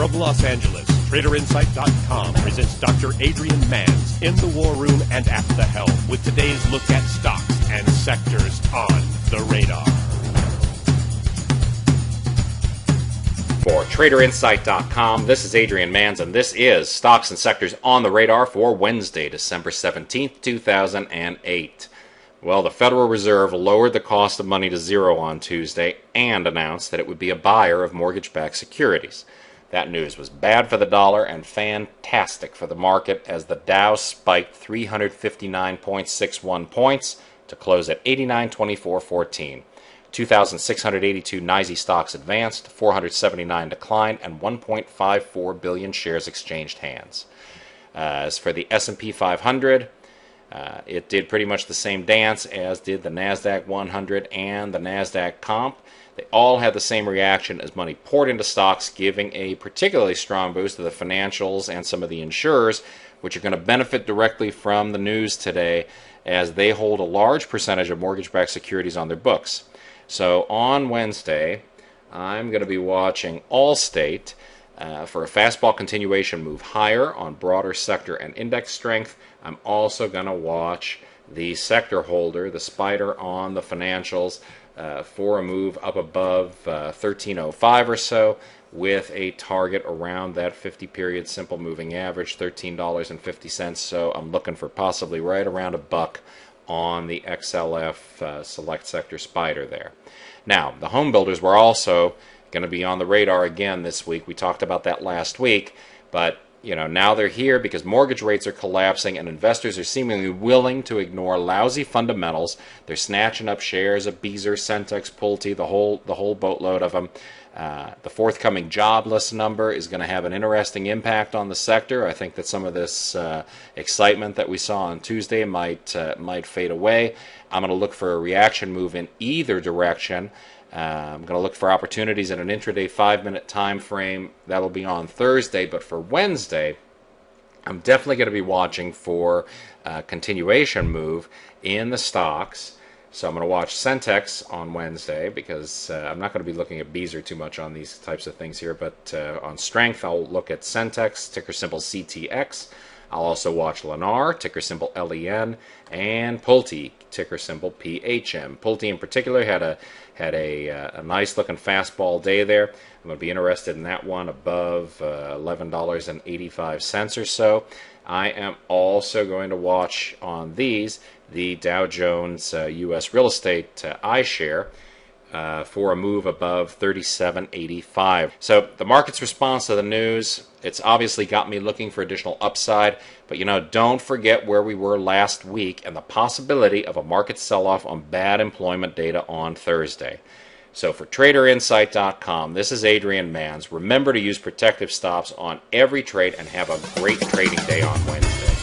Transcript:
From Los Angeles, TraderInsight.com presents Dr. Adrian Manz in the war room and at the helm with today's look at stocks and sectors on the radar. For TraderInsight.com, this is Adrian Manz, and this is Stocks and Sectors on the Radar for Wednesday, December 17th, 2008. Well, the Federal Reserve lowered the cost of money to zero on Tuesday and announced that it would be a buyer of mortgage-backed securities. That news was bad for the dollar and fantastic for the market as the Dow spiked 359.61 points to close at 8924.14. 2,682 NYSE stocks advanced, 479 declined, and 1.54 billion shares exchanged hands. As for the S&P 500, it did pretty much the same dance as did the NASDAQ 100 and the NASDAQ Comp. They all had the same reaction as money poured into stocks, giving a particularly strong boost to the financials and some of the insurers, which are going to benefit directly from the news today as they hold a large percentage of mortgage-backed securities on their books. So on Wednesday, I'm going to be watching Allstate for a fastball continuation move higher on broader sector and index strength. I'm also going to watch the sector holder, the spider on the financials, for a move up above 1305 or so with a target around that 50-period simple moving average, $13.50. So I'm looking for possibly right around $1 on the XLF select sector spider there. Now, the home builders were also going to be on the radar again this week. We talked about that last week, but now they're here because mortgage rates are collapsing and investors are seemingly willing to ignore lousy fundamentals. They're snatching up shares of Beazer, Centex, Pulte, the whole boatload of them. The forthcoming jobless number is going to have an interesting impact on the sector. I think that some of this excitement that we saw on Tuesday might fade away. I'm going to look for a reaction move in either direction. I'm going to look for opportunities in an intraday 5-minute time frame. That'll be on Thursday, but for Wednesday, I'm definitely going to be watching for a continuation move in the stocks. So I'm going to watch Centex on Wednesday because I'm not going to be looking at Beazer too much on these types of things here, but on strength, I'll look at Centex, ticker symbol CTX. I'll also watch Lennar, ticker symbol LEN, and Pulte, ticker symbol PHM. Pulte in particular had a nice looking fastball day there. I'm going to be interested in that one above $11.85 or so. I am also going to watch on these the Dow Jones U.S. Real Estate iShare for a move above 37.85. So the market's response to the news, it's obviously got me looking for additional upside, but don't forget where we were last week and the possibility of a market sell-off on bad employment data on Thursday. So for TraderInsight.com, this is Adrian Manz. Remember to use protective stops on every trade and have a great trading day on Wednesday.